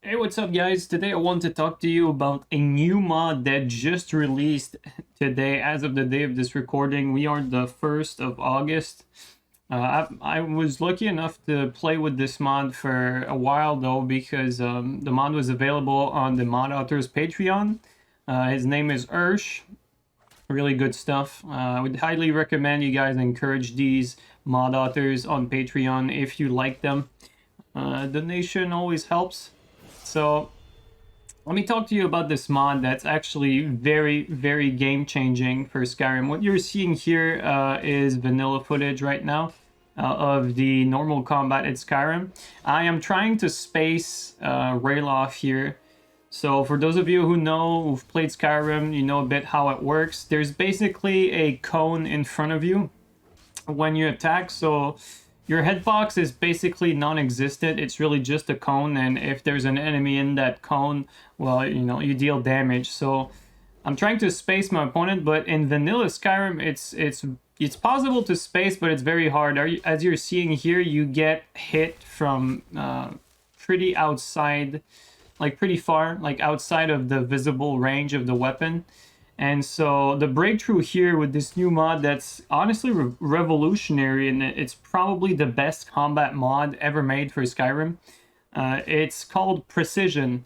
Hey, what's up, guys? Today I want to talk to you about a new mod that just released today. As of the day of this recording, we are the 1st of August. I was lucky enough to play with this mod for a while, though, because the mod was available on the mod author's Patreon. His name is Ursh. Really good stuff. I would highly recommend you guys encourage these mod authors on Patreon if you like them. Donation always helps. So let me talk to you about this mod that's actually very, very game-changing for Skyrim. What you're seeing here is vanilla footage right now of the normal combat at Skyrim. I am trying to space Rayloff here. So for those of you who know, who've played Skyrim, you know a bit how it works. There's basically a cone in front of you when you attack, so your hitbox is basically non-existent. It's really just a cone, and if there's an enemy in that cone, well, you deal damage. So I'm trying to space my opponent, but in vanilla Skyrim, it's possible to space, but it's very hard. As you're seeing here, you get hit from pretty outside, like pretty far, like outside of the visible range of the weapon. And so the breakthrough here with this new mod that's honestly revolutionary, and it's probably the best combat mod ever made for Skyrim. It's called Precision.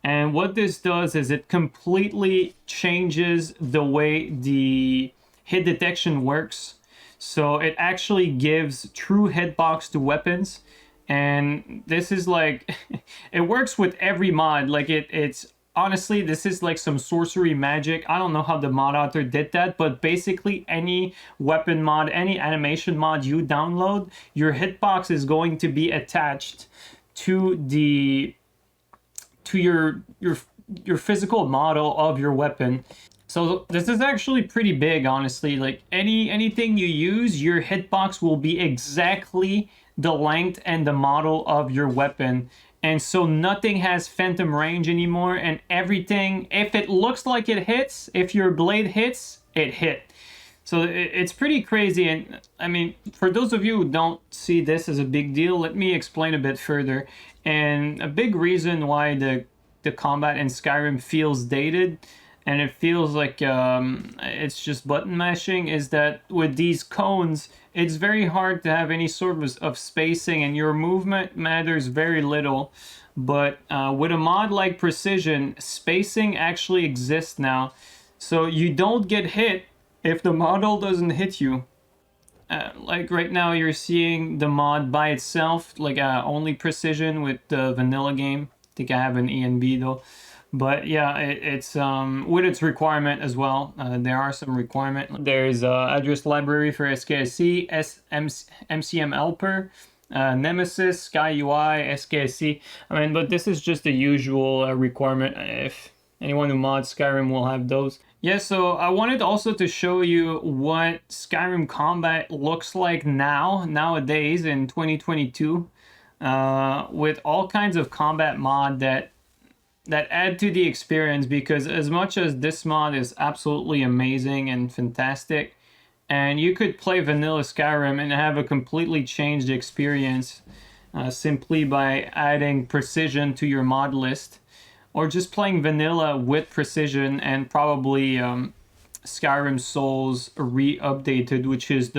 And what this does is it completely changes the way the hit detection works. So it actually gives true hitbox to weapons. And this is like, it works with every mod. Like it's honestly, this is like some sorcery magic. I don't know how the mod author did that, but basically any weapon mod, any animation mod you download, your hitbox is going to be attached to your physical model of your weapon. So this is actually pretty big, honestly. Like anything you use, your hitbox will be exactly the length and the model of your weapon. And so nothing has phantom range anymore, and everything, if it looks like it hits, if your blade hits, it hit. So it's pretty crazy. And I mean, for those of you who don't see this as a big deal, let me explain a bit further. And a big reason why the combat in Skyrim feels dated and it feels like it's just button mashing is that with these cones, it's very hard to have any sort of spacing, and your movement matters very little. But with a mod like Precision, spacing actually exists now. So you don't get hit if the model doesn't hit you. Like right now you're seeing the mod by itself, like only Precision with the vanilla game. I think I have an E and B though. But yeah, it's with its requirement as well. There are some requirement. There's address library for SKSC, MCM helper, Nemesis, Sky UI, SKSC. I mean, but this is just the usual requirement. If anyone who mods Skyrim will have those. Yeah, so I wanted also to show you what Skyrim combat looks like nowadays in 2022, with all kinds of combat mod that add to the experience, because as much as this mod is absolutely amazing and fantastic, and you could play vanilla Skyrim and have a completely changed experience simply by adding Precision to your mod list, or just playing vanilla with Precision and probably Skyrim Souls re-updated, which is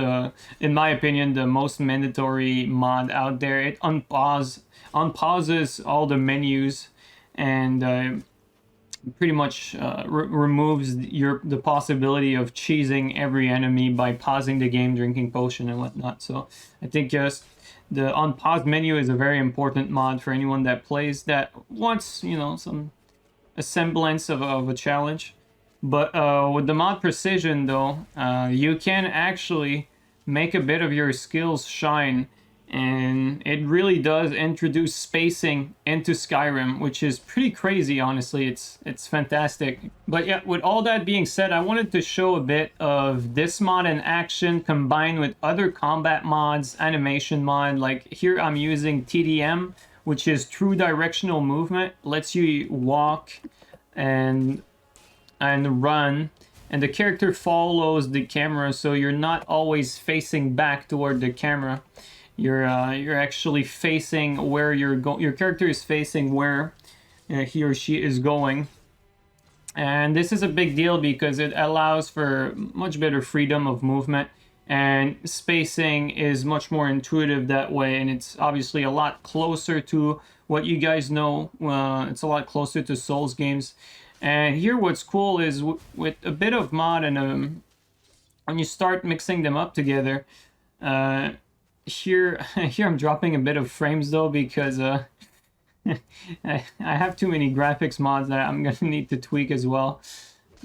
in my opinion, the most mandatory mod out there. It unpauses all the menus and pretty much removes the possibility of cheesing every enemy by pausing the game, drinking potion and whatnot. So I think just the unpause menu is a very important mod for anyone that plays, that wants a semblance of a challenge. But with the mod Precision though, you can actually make a bit of your skills shine. And it really does introduce spacing into Skyrim, which is pretty crazy, honestly. It's fantastic. But yeah, with all that being said, I wanted to show a bit of this mod in action combined with other combat mods, animation mod. Like here I'm using TDM, which is true directional movement. Lets you walk and run, and the character follows the camera, so you're not always facing back toward the camera. You're actually facing where your character is facing where he or she is going. And this is a big deal because it allows for much better freedom of movement, and spacing is much more intuitive that way, and it's obviously a lot closer to what you guys know. It's a lot closer to Souls games. And here what's cool is with a bit of mod and when you start mixing them up together, here I'm dropping a bit of frames though because I have too many graphics mods that I'm gonna need to tweak as well.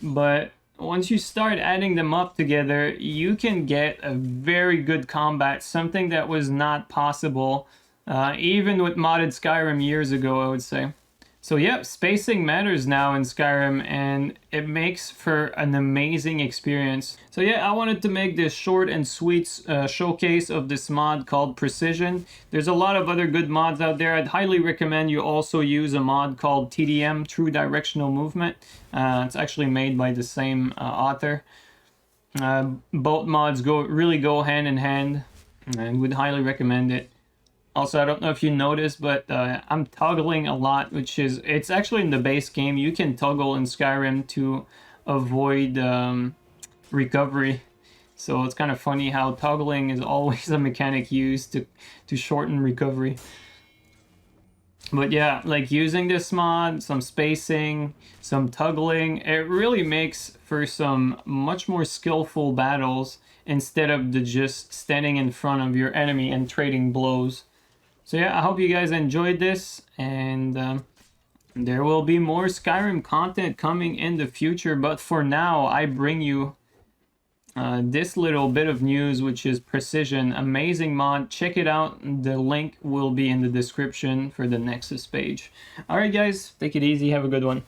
But once you start adding them up together, you can get a very good combat, something that was not possible even with modded Skyrim years ago, I would say. So yeah, spacing matters now in Skyrim, and it makes for an amazing experience. So yeah, I wanted to make this short and sweet showcase of this mod called Precision. There's a lot of other good mods out there. I'd highly recommend you also use a mod called TDM, True Directional Movement. It's actually made by the same author. Both mods really go hand in hand, and would highly recommend it. Also, I don't know if you noticed, but I'm toggling a lot, it's actually in the base game. You can toggle in Skyrim to avoid recovery. So it's kind of funny how toggling is always a mechanic used to shorten recovery. But yeah, like using this mod, some spacing, some toggling, it really makes for some much more skillful battles instead of just standing in front of your enemy and trading blows. So yeah, I hope you guys enjoyed this, and there will be more Skyrim content coming in the future, but for now I bring you this little bit of news, which is Precision. Amazing mod, check it out. The link will be in the description for the Nexus page. Alright guys, take it easy, have a good one.